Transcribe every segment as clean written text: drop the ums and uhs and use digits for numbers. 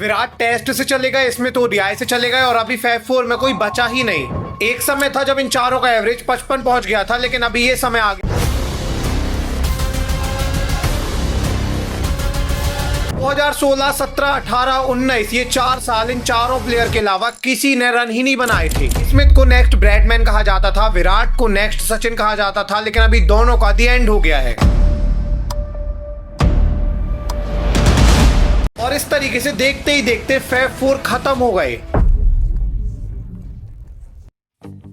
Virat test से चलेगा, इसमें तो ओडीआई से चलेगा और अभी फैब 4 में कोई बचा ही नहीं। एक समय था जब इन चारों का एवरेज 55 पहुंच गया था, लेकिन अभी ये समय आ गया 2016, 17, 18, 19 ये 4 साल इन चारों प्लेयर के अलावा किसी ने रन ही नहीं बनाए थे। स्मिथ को नेक्स्ट ब्रैडमैन कहा जाता था, विराट को नेक्स्ट सचिन कहा जाता था, लेकिन अभी दोनों का दी एंड हो गया है। और इस तरीके से देखते ही देखते फैब 4 खत्म हो गए।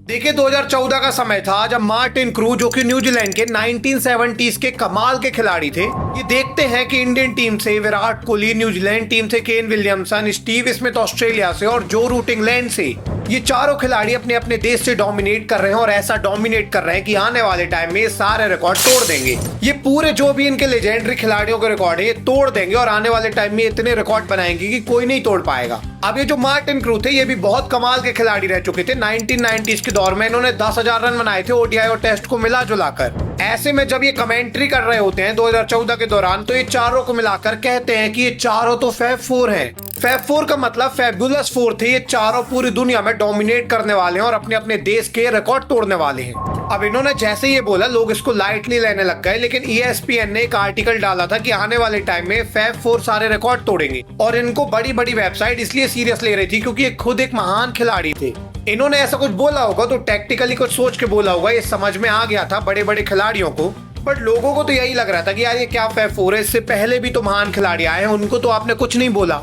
देखिए 2014 का समय था जब मार्टिन क्रू, जो कि न्यूजीलैंड के 1970s के कमाल के खिलाड़ी थे, ये देखते हैं कि इंडियन टीम से विराट कोहली, न्यूजीलैंड टीम से Kane Williamson, Steve Smith Australia से और जो रूट इंग्लैंड से, ये चारों खिलाड़ी अपने अपने देश से डोमिनेट कर रहे हैं और ऐसा डोमिनेट कर रहे हैं कि आने वाले टाइम में ये सारे रिकॉर्ड तोड़ देंगे। ये पूरे जो भी इनके लेजेंडरी खिलाड़ियों के रिकॉर्ड है ये तोड़ देंगे और आने वाले टाइम में इतने रिकॉर्ड बनाएंगे कि कोई नहीं तोड़ पाएगा। अब ये जो मार्टिन क्रू थे ये भी बहुत कमाल के खिलाड़ी रह चुके थे। 1990s के दौर में इन्होंने 10,000 रन बनाए थे ओडीआई और टेस्ट को मिला जुलाकर। ऐसे में जब ये कमेंट्री कर रहे होते हैं 2014 के दौरान, तो ये चारों को मिलाकर कहते हैं कि ये चारों तो फैब 4 हैं। फैब 4 का मतलब फैबुलस 4 थे। ये चारों पूरी दुनिया में डोमिनेट करने वाले हैं और अपने अपने देश के रिकॉर्ड तोड़ने वाले हैं। अब इन्होंने जैसे ये बोला, लोग इसको लाइटली लेने लग गए, लेकिन ESPN ने एक आर्टिकल डाला था कि आने वाले टाइम में फैब 4 सारे रिकॉर्ड तोड़ेंगे और इनको बड़ी बड़ी वेबसाइट इसलिए सीरियस ले रही थी क्योंकि ये खुद एक महान खिलाड़ी थे। इन्होंने ऐसा कुछ बोला होगा तो टैक्टिकली कुछ सोच के बोला होगा, ये समझ में आ गया था बड़े बड़े खिलाड़ियों को। बट लोगों को तो यही लग रहा था कि यार ये क्या फैब 4 है, इससे पहले भी तो महान खिलाड़ी आए हैं, उनको तो आपने कुछ नहीं बोला।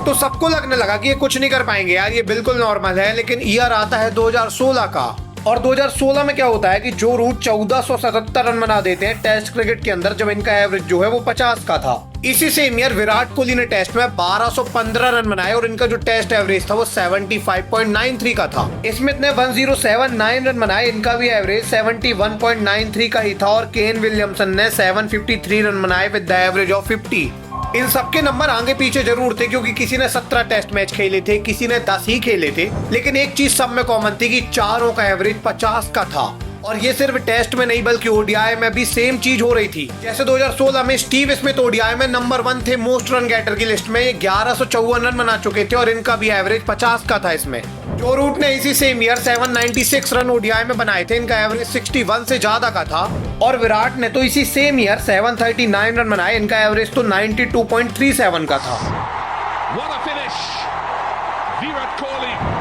तो सबको लगने लगा कि ये कुछ नहीं कर पाएंगे यार, ये बिल्कुल नॉर्मल है। लेकिन ईयर आता है 2016 का, और 2016 में क्या होता है कि जो रूट 1477 रन बना देते हैं टेस्ट क्रिकेट के अंदर, जब इनका एवरेज जो है वो 50 का था। इसी सेम ईयर विराट कोहली ने टेस्ट में 1215 रन बनाए और इनका जो टेस्ट एवरेज था वो 75.93 का था। स्मिथ ने 1079 रन बनाए, इनका भी एवरेज 71.93 का ही था। और केन विलियमसन ने 753 रन बनाए विद द एवरेज ऑफ 50। इन सबके नंबर आगे पीछे जरूर थे क्योंकि किसी ने 17 टेस्ट मैच खेले थे, किसी ने 10 ही खेले थे, लेकिन एक चीज सब में कॉमन थी कि चारों का एवरेज 50 का था। और ये सिर्फ टेस्ट में नहीं बल्कि ओडीआई में भी सेम चीज हो रही थी। जैसे 2016 में स्टीव स्मिथ ओडीआई में नंबर 1 थे मोस्ट रन गेटर की लिस्ट में, 1154 रन बना चुके थे और इनका भी एवरेज 50 का था। इसमें जो रूट ने इसी सेम ईयर 796 रन ओडीआई में बनाए थे, इनका एवरेज 61 से ज्यादा का था। और विराट ने तो इसी सेम ईयर 739 रन बनाए, इनका एवरेज तो 92.37 का था।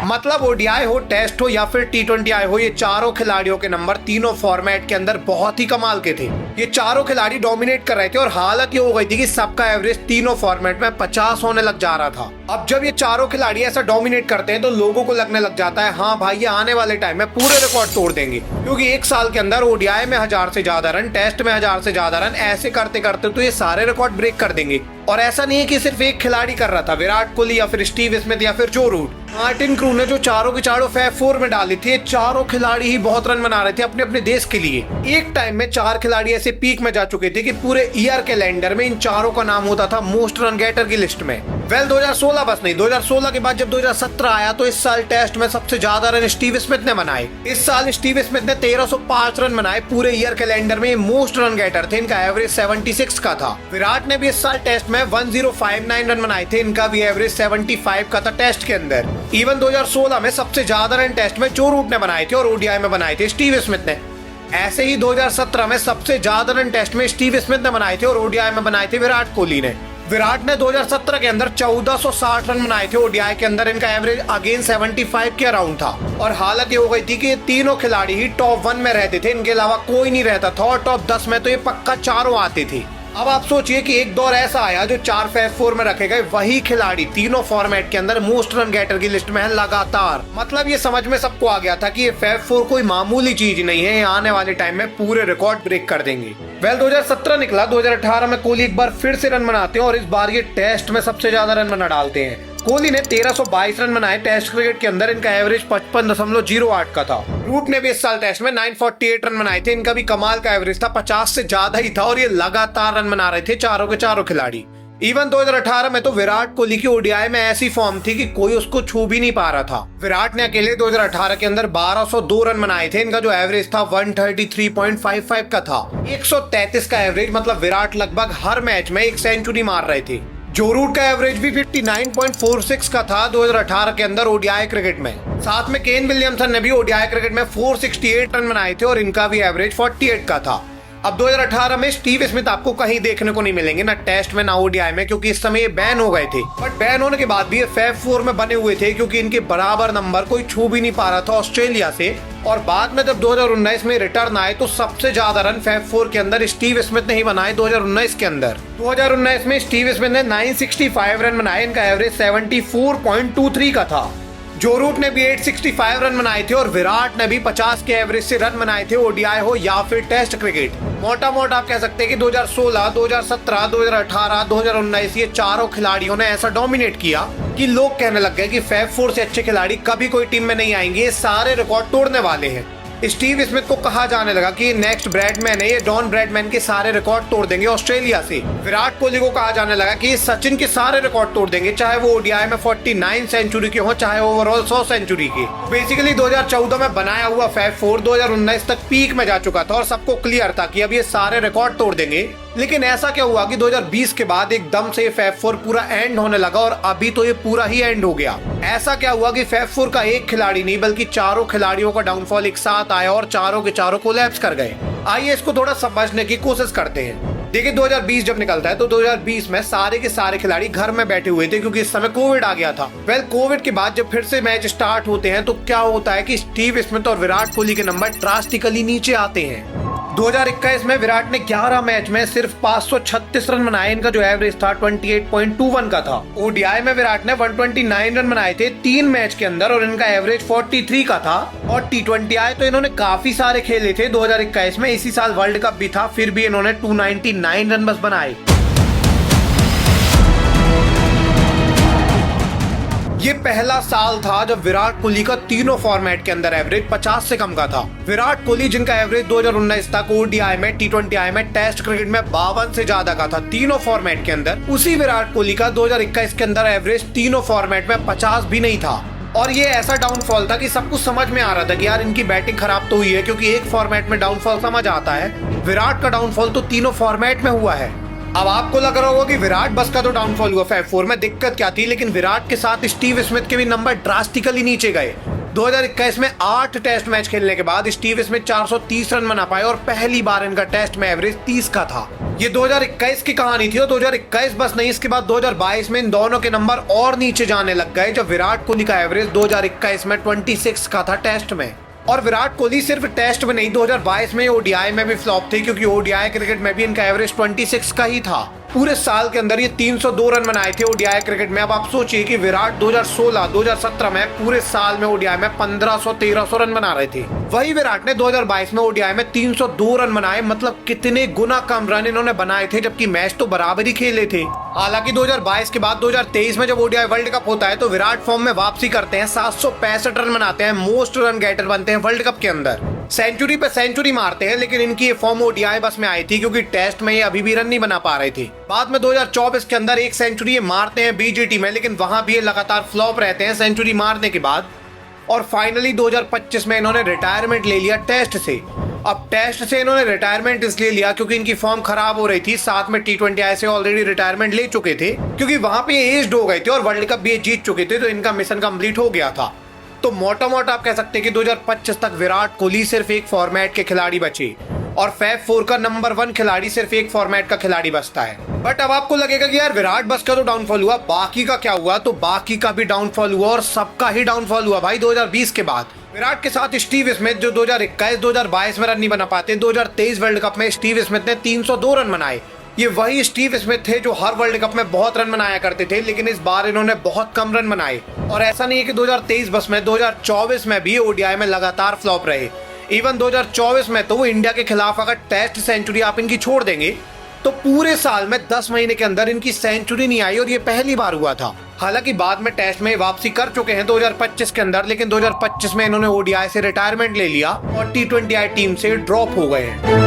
मतलब ओडीआई हो, टेस्ट हो या फिर T20 हो, ये चारों खिलाड़ियों के नंबर तीनों फॉर्मेट के अंदर बहुत ही कमाल के थे। ये चारों खिलाड़ी डोमिनेट कर रहे थे और हालत ये हो गई थी कि सबका एवरेज तीनों फॉर्मेट में 50 होने लग जा रहा था। अब जब ये चारों खिलाड़ी ऐसा डोमिनेट करते हैं तो लोगों को लगने लग जाता है हाँ भाई ये आने वाले टाइम में पूरे रिकॉर्ड तोड़ देंगे, क्योंकि एक साल के अंदर ओडीआई में 1000 से ज्यादा रन, टेस्ट में 1000 से ज्यादा रन, ऐसे करते करते तो ये सारे रिकॉर्ड ब्रेक कर देंगे। और ऐसा नहीं है कि सिर्फ एक खिलाड़ी कर रहा था, विराट कोहली या फिर स्टीव स्मिथ या फिर जो रूट, मार्टिन क्रू ने जो चारों के चारों फैब 4 में डाले थे, चारों खिलाड़ी ही बहुत रन बना रहे थे अपने अपने देश के लिए। एक टाइम में 4 खिलाड़ी ऐसे पीक में जा चुके थे कि पूरे ईयर कैलेंडर में इन चारों का नाम होता था मोस्ट रन गेटर की लिस्ट में। 2016 बस नहीं, 2016 के बाद जब 2017 आया तो इस साल टेस्ट में सबसे ज्यादा रन स्टीव स्मिथ ने बनाए। इस साल स्टीव स्मिथ ने 1305 रन बनाए, पूरे ईयर कैलेंडर में मोस्ट रन गेटर थे, इनका एवरेज 76 का था। विराट ने भी इस साल टेस्ट में 1059 रन बनाए थे, इनका भी एवरेज 75 का था टेस्ट के अंदर। इवन 2016 में सबसे ज्यादा रन टेस्ट में जो रूट ने बनाए थे और ओडीआई में बनाए थे स्टीव स्मिथ ने। ऐसे ही 2017 में सबसे ज्यादा रन टेस्ट में स्टीव स्मिथ ने बनाए थे और ओडीआई में बनाए थे विराट कोहली ने। विराट ने 2017 के अंदर 1460 रन बनाए थे ओडीआई के अंदर, इनका एवरेज अगेन 75 के अराउंड था। और हालत ये हो गई थी कि ये तीनों खिलाड़ी ही टॉप 1 में रहते थे, इनके अलावा कोई नहीं रहता था और टॉप 10 में तो ये पक्का चारों आते थे। अब आप सोचिए कि एक दौर ऐसा आया जो 4 फैब 4 में रखे गए वही खिलाड़ी तीनों फॉर्मेट के अंदर मोस्ट रन गेटर की लिस्ट में है लगातार। मतलब ये समझ में सबको आ गया था कि ये फैब 4 कोई मामूली चीज नहीं है, ये आने वाले टाइम में पूरे रिकॉर्ड ब्रेक कर देंगे। 2017 निकला, 2018 में कोहली एक बार फिर से रन बनाते हैं और इस बार ये टेस्ट में सबसे ज्यादा रन बना डालते हैं। कोहली ने 1322 रन बनाए टेस्ट क्रिकेट के अंदर, इनका एवरेज 55.08 का था। रूट ने भी इस साल टेस्ट में 948 रन बनाए थे, इनका भी कमाल का एवरेज था, 50 से ज्यादा ही था। और ये लगातार रन बना रहे थे चारों के चारों खिलाड़ी। इवन 2018 में तो विराट कोहली की ओडीआई में ऐसी फॉर्म थी कि कोई उसको छू भी नहीं पा रहा था। विराट ने अकेले 2018 के अंदर 1202 रन बनाए थे, इनका जो एवरेज था 133.55 का था। 133 का एवरेज, मतलब विराट लगभग हर मैच में एक सेंचुरी मार रहे थे। जो रूट का एवरेज भी 59.46 का था 2018 के अंदर ओडीआई क्रिकेट में। साथ में केन विलियमसन ने भी ओडीआई क्रिकेट में 468 रन बनाए थे और इनका भी एवरेज 48 का था। अब 2018 में स्टीव स्मिथ आपको कहीं देखने को नहीं मिलेंगे, ना टेस्ट में ना ओडीआई में, क्योंकि इस समय ये बैन हो गए थे। बट बैन होने के बाद भी ये फैब 4 में बने हुए थे, क्योंकि इनके बराबर नंबर कोई छू भी नहीं पा रहा था ऑस्ट्रेलिया से। और बाद में जब 2019 में रिटर्न आए तो सबसे ज्यादा रन फैब 4 के अंदर स्टीव स्मिथ ने ही बनाए 2019 के अंदर। 2019 में स्टीव स्मिथ ने 965 रन बनाए, इनका एवरेज 74.23 का था। जो रूट ने भी 865 रन बनाए थे और विराट ने भी 50 के एवरेज से रन बनाए थे, ओडीआई हो या फिर टेस्ट क्रिकेट। मोटा मोटा आप कह सकते हैं कि 2016, 2017, 2018, 2019 ये चारों खिलाड़ियों ने ऐसा डोमिनेट किया कि लोग कहने लग गए कि फैब 4 से अच्छे खिलाड़ी कभी कोई टीम में नहीं आएंगे, ये सारे रिकॉर्ड तोड़ने वाले हैं। स्टीव स्मिथ को कहा जाने लगा कि नेक्स्ट ब्रैडमैन है, ये डॉन ब्रैडमैन के सारे रिकॉर्ड तोड़ देंगे ऑस्ट्रेलिया से। विराट कोहली को कहा जाने लगा कि ये सचिन के सारे रिकॉर्ड तोड़ देंगे, चाहे वो ओडीआई में 49 सेंचुरी के हो, चाहे ओवरऑल 100 सेंचुरी के। बेसिकली 2014 में बनाया हुआ फैब 4 2019 तक पीक में जा चुका था और सबको क्लियर था कि अब ये सारे रिकॉर्ड तोड़ देंगे। लेकिन ऐसा क्या हुआ कि 2020 के बाद एकदम से फैब 4 पूरा एंड होने लगा और अभी तो ये पूरा ही एंड हो गया। ऐसा क्या हुआ कि फैब 4 का एक खिलाड़ी नहीं बल्कि चारों खिलाड़ियों का डाउनफॉल एक साथ आया और चारों के चारों कोलैप्स कर गए। आइए इसको थोड़ा समझने की कोशिश करते हैं। देखिए 2020 जब निकलता है तो 2020 में सारे के सारे खिलाड़ी घर में बैठे हुए थे, क्योंकि इस समय कोविड आ गया था। कोविड के बाद जब फिर से मैच स्टार्ट होते हैं तो क्या होता है कि स्टीव स्मिथ और विराट कोहली के नंबर ड्रास्टिकली नीचे आते हैं। 2021 में विराट ने 11 मैच में सिर्फ 536 रन बनाए, इनका जो एवरेज था 28.21 का था। ओडीआई में विराट ने 129 रन बनाए थे 3 मैच के अंदर और इनका एवरेज 43 का था। और T20 आए तो इन्होंने काफी सारे खेले थे 2021 में, इसी साल वर्ल्ड कप भी था, फिर भी इन्होंने 299 रन बस बनाए। ये पहला साल था जब विराट कोहली का तीनों फॉर्मेट के अंदर एवरेज 50 से कम का था। विराट कोहली जिनका एवरेज 2019 तक ओडीआई में, T20 में, टेस्ट क्रिकेट में 52 से ज्यादा का था तीनों फॉर्मेट के अंदर, उसी विराट कोहली का 2021 के अंदर एवरेज तीनों फॉर्मेट में 50 भी नहीं था। और ये ऐसा डाउनफॉल था कि सब कुछ समझ में आ रहा था कि यार इनकी बैटिंग खराब तो हुई है, क्योंकि एक फॉर्मेट में डाउनफॉल समझ आता है, विराट का डाउनफॉल तो तीनों फॉर्मेट में हुआ है। अब आपको लग रहा होगा कि विराट बस का तो डाउनफॉल हुआ, फैब 4 में दिक्कत क्या थी, लेकिन विराट के साथ स्टीव स्मिथ के भी नंबर ड्रास्टिकली नीचे गए। 2021 में 8 टेस्ट मैच खेलने के बाद स्टीव स्मिथ 430 रन बना पाए और पहली बार इनका टेस्ट में एवरेज 30 का था। ये 2021 की कहानी थी और 2021 बस नहीं, इसके बाद 2022 में इन दोनों के नंबर और नीचे जाने लग गए, जब विराट कोहली का एवरेज 2021 में 26 का था टेस्ट में। और विराट कोहली सिर्फ टेस्ट में नहीं, 2022 में ओडीआई में भी फ्लॉप थे, क्योंकि ओडीआई क्रिकेट में भी इनका एवरेज 26 का ही था। पूरे साल के अंदर ये 302 रन बनाए थे ओडीआई क्रिकेट में। अब आप सोचिए कि विराट 2016, 2017 में पूरे साल में ओडीआई में 1500-1300 रन बना रहे थे, वही विराट ने 2022 में ओडीआई में 302 रन बनाए। मतलब कितने गुना कम रन इन्होंने बनाए थे, जबकि मैच तो बराबर ही खेले थे। हालांकि 2022 के बाद 2023 में जब ओडीआई वर्ल्ड कप होता है तो विराट फॉर्म में वापसी करते हैं, 765 रन बनाते हैं, मोस्ट रन गेटर बनते हैं वर्ल्ड कप के अंदर, सेंचुरी पे सेंचुरी मारते हैं। लेकिन इनकी ये फॉर्म ओडीआई बस में आई थी, क्योंकि टेस्ट में ये अभी भी रन नहीं बना पा रहे थे। बाद में 2024 के अंदर एक सेंचुरी ये मारते हैं बीजीटी में, लेकिन वहां भी ये लगातार फ्लॉप रहते हैं सेंचुरी मारने के बाद। और फाइनली 2025 में इन्होंने रिटायरमेंट ले लिया टेस्ट से। अब टेस्ट से इन्होंने रिटायरमेंट इसलिए लिया क्योंकि इनकी फॉर्म खराब हो रही थी, साथ में T20 से ऑलरेडी रिटायरमेंट ले चुके थे, क्योंकि वहां पे एज्ड हो गए थे और वर्ल्ड कप भी ये जीत चुके थे, तो इनका मिशन कंप्लीट हो गया था। तो मोटा मोटा आप कह सकते हैं कि 2025 तक विराट कोहली सिर्फ एक फॉर्मेट के खिलाड़ी बचे और फैब 4 का नंबर 1 खिलाड़ी सिर्फ एक फॉर्मेट का खिलाड़ी बचता है। बट अब आपको लगेगा कि यार विराट बस का तो डाउनफॉल हुआ, बाकी का क्या हुआ? तो बाकी का भी डाउनफॉल हुआ और सबका ही डाउनफॉल हुआ भाई 2020 के बाद। विराट के साथ स्टीव स्मिथ जो 2021, 2022 में रन नहीं बना पाते, 2023 वर्ल्ड कप में स्टीव स्मिथ ने 302 रन बनाए। ये वही स्टीव स्मिथ थे जो हर वर्ल्ड कप में बहुत रन बनाया करते थे, लेकिन इस बार इन्होंने बहुत कम रन बनाए। और ऐसा नहीं है कि 2023 बस में, 2024 में भी ओडीआई में लगातार फ्लॉप रहे। इवन 2024 में तो वो इंडिया के खिलाफ अगर टेस्ट सेंचुरी आप इनकी छोड़ देंगे तो पूरे साल में 10 महीने के अंदर इनकी सेंचुरी नहीं आई और ये पहली बार हुआ था। हालांकि बाद में टेस्ट में वापसी कर चुके हैं 2025 के अंदर, लेकिन 2025 में इन्होंने ओडीआई से रिटायरमेंट ले लिया और T20 टीम से ड्रॉप हो गए हैं।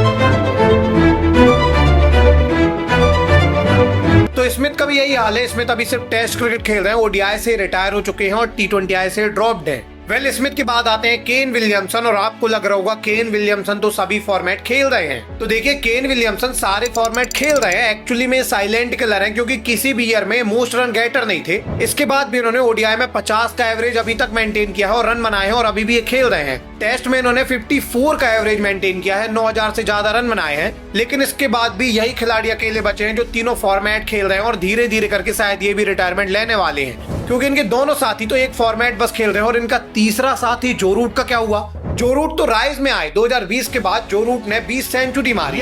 तो स्मिथ का भी यही हाल है, स्मिथ अभी सिर्फ टेस्ट क्रिकेट खेल रहे हैं, ओडीआई से रिटायर हो चुके हैं और T20 से ड्रॉप्ड है। वेल स्मिथ के बाद आते हैं केन विलियमसन, और आपको लग रहा होगा केन विलियमसन तो सभी फॉर्मेट खेल रहे हैं। तो देखिए केन विलियमसन सारे फॉर्मेट खेल रहे हैं। एक्चुअली में साइलेंट किलर हैं क्योंकि किसी भी ईयर में मोस्ट रन गेटर नहीं थे। इसके बाद भी उन्होंने ओडीआई में 50 का एवरेज अभी तक मेंटेन किया है और रन बनाए हैं, और अभी भी ये खेल रहे हैं। टेस्ट में इन्होंने 54 का एवरेज मेंटेन किया है, 9000 से ज्यादा रन बनाए हैं। लेकिन इसके बाद भी यही खिलाड़ी अकेले बचे हैं जो तीनों फॉर्मेट खेल रहे हैं, और धीरे धीरे करके शायद ये भी रिटायरमेंट लेने वाले हैं, क्योंकि इनके दोनों साथी तो एक फॉर्मेट बस खेल रहे हैं। और इनका तीसरा साथी जो रूट का क्या हुआ? जो रूट तो राइज में आए 2020 के बाद। जो रूट ने 20 सेंचुरी मारी।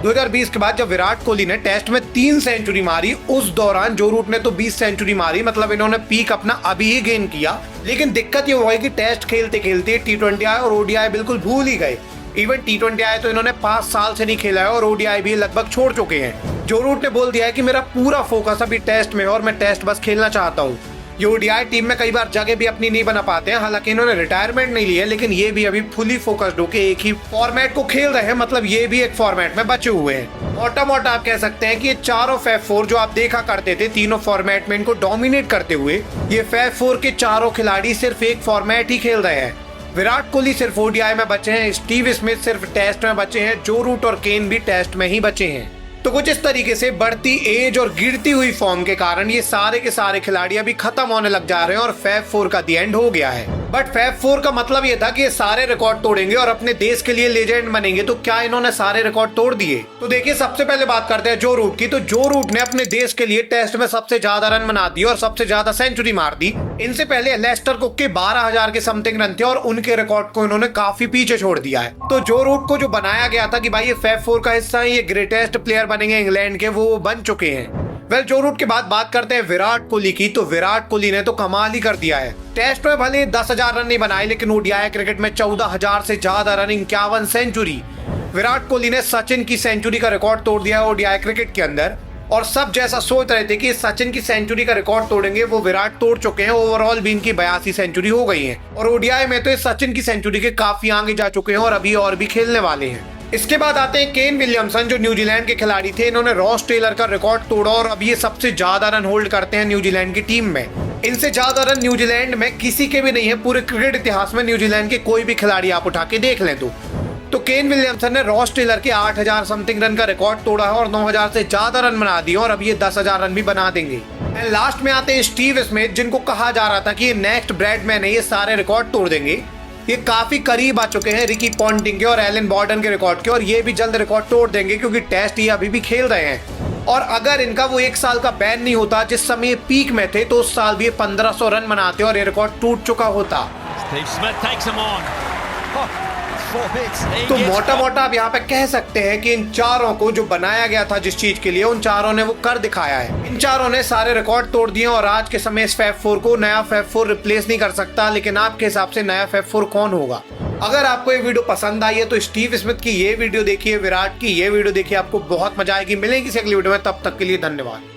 2020 के बाद जब विराट कोहली ने टेस्ट में 3 सेंचुरी मारी, उस दौरान जो रूट ने तो 20 सेंचुरी मारी, मतलब इन्होंने पीक अपना अभी ही गेन किया। लेकिन दिक्कत ये हुआ कि टेस्ट खेलते खेलते T20 आए और ओडीआई बिल्कुल भूल ही गए। इवन T20 आए तो इन्होंने 5 साल से नहीं खेला है, और ओडीआई भी लगभग छोड़ चुके हैं। जो रूट ने बोल दिया है कि मेरा पूरा फोकस अभी टेस्ट में है और मैं टेस्ट बस खेलना चाहता हूँ। ये ओडीआई टीम में कई बार जगह भी अपनी नहीं बना पाते हैं। हालांकि इन्होंने रिटायरमेंट नहीं लिया, लेकिन ये भी अभी फुली फोकस्ड होकर एक ही फॉर्मेट को खेल रहे हैं, मतलब ये भी एक फॉर्मेट में बचे हुए हैं। मोटा मोटा आप कह सकते हैं कि ये चारों Fab4 जो आप देखा करते थे तीनों फॉर्मेट में इनको डोमिनेट करते हुए, ये Fab4 के चारों खिलाड़ी सिर्फ एक फॉर्मेट ही खेल रहे हैं। विराट कोहली सिर्फ ओडीआई में बचे हैं, स्टीव स्मिथ सिर्फ टेस्ट में बचे हैं, जो रूट और केन भी टेस्ट में ही बचे हैं। तो कुछ इस तरीके से बढ़ती एज और गिरती हुई फॉर्म के कारण ये सारे के सारे खिलाड़ी अभी खत्म होने लग जा रहे हैं और Fab4 का दी एंड हो गया है। बट Fab4 का मतलब ये था कि ये सारे रिकॉर्ड तोड़ेंगे और अपने देश के लिए लेजेंड बनेंगे। तो क्या इन्होंने सारे रिकॉर्ड तोड़ दिए? तो देखिए सबसे पहले बात करते हैं जो रूट की। तो जो रूट ने अपने देश के लिए टेस्ट में सबसे ज्यादा रन बना दिए और सबसे ज्यादा सेंचुरी मार दी। इनसे पहले लेस्टर कुक के 12,000 के समथिंग रन थे और उनके रिकॉर्ड को इन्होंने काफी पीछे छोड़ दिया है। तो जो रूट को जो बनाया गया था कि भाई ये Fab4 का हिस्सा है, ये ग्रेटेस्ट प्लेयर बनेंगे इंग्लैंड के, वो बन चुके हैं। वेल जो रूट के बाद बात करते हैं विराट कोहली की। तो विराट कोहली ने तो कमाल ही कर दिया है। टेस्ट में भले 10,000 रन नहीं बनाए, लेकिन ओडीआई क्रिकेट में 14,000 से ज्यादा रन, 51 सेंचुरी। विराट कोहली ने सचिन की सेंचुरी का रिकॉर्ड तोड़ दिया है ओडीआई क्रिकेट के अंदर, और सब जैसा सोच रहे थे कि सचिन की सेंचुरी का रिकॉर्ड तोड़ेंगे, वो विराट तोड़ चुके हैं। ओवरऑल भी इनकी 82 सेंचुरी हो गई है, और ओडीआई में तो ये सचिन की सेंचुरी के काफी आगे जा चुके हैं और अभी और भी खेलने वाले हैं। इसके बाद आते हैं केन विलियमसन जो न्यूजीलैंड के खिलाड़ी थे। इन्होंने रॉस टेलर का रिकॉर्ड तोड़ा और अब ये सबसे ज्यादा रन होल्ड करते हैं न्यूजीलैंड की टीम में। इनसे ज्यादा रन न्यूजीलैंड में किसी के भी नहीं है पूरे क्रिकेट इतिहास में। न्यूजीलैंड के कोई भी खिलाड़ी आप उठा के देख लें तो केन विलियमसन ने रॉस टेलर के 8,000 समथिंग रन का रिकॉर्ड तोड़ा है और 9,000 से ज्यादा रन बना दिए, और अब ये 10,000 रन भी बना देंगे। एंड लास्ट में आते हैं स्टीव स्मिथ, जिनको कहा जा रहा था कि ये नेक्स्ट ब्रैडमैन है, ये सारे रिकॉर्ड तोड़ देंगे। ये काफी करीब आ चुके हैं रिकी पॉन्टिंग के और एलन बॉर्डन के रिकॉर्ड के, और ये भी जल्द रिकॉर्ड तोड़ देंगे क्योंकि टेस्ट ये अभी भी खेल रहे हैं। और अगर इनका वो 1 साल का बैन नहीं होता जिस समय ये पीक में थे, तो उस साल भी ये 1500 रन बनाते और ये रिकॉर्ड टूट चुका होता। तो मोटा मोटा आप यहाँ पे कह सकते हैं कि इन चारों को जो बनाया गया था जिस चीज के लिए, उन चारों ने वो कर दिखाया है। इन चारों ने सारे रिकॉर्ड तोड़ दिए और आज के समय इस Fab4 को नया Fab4 रिप्लेस नहीं कर सकता। लेकिन आपके हिसाब से नया Fab4 कौन होगा? अगर आपको ये वीडियो पसंद आई है तो स्टीव स्मिथ की ये वीडियो देखिए, विराट की ये वीडियो देखिए, आपको बहुत मजा आएगी। मिलेंगे किसी अगली वीडियो में, तब तक के लिए धन्यवाद।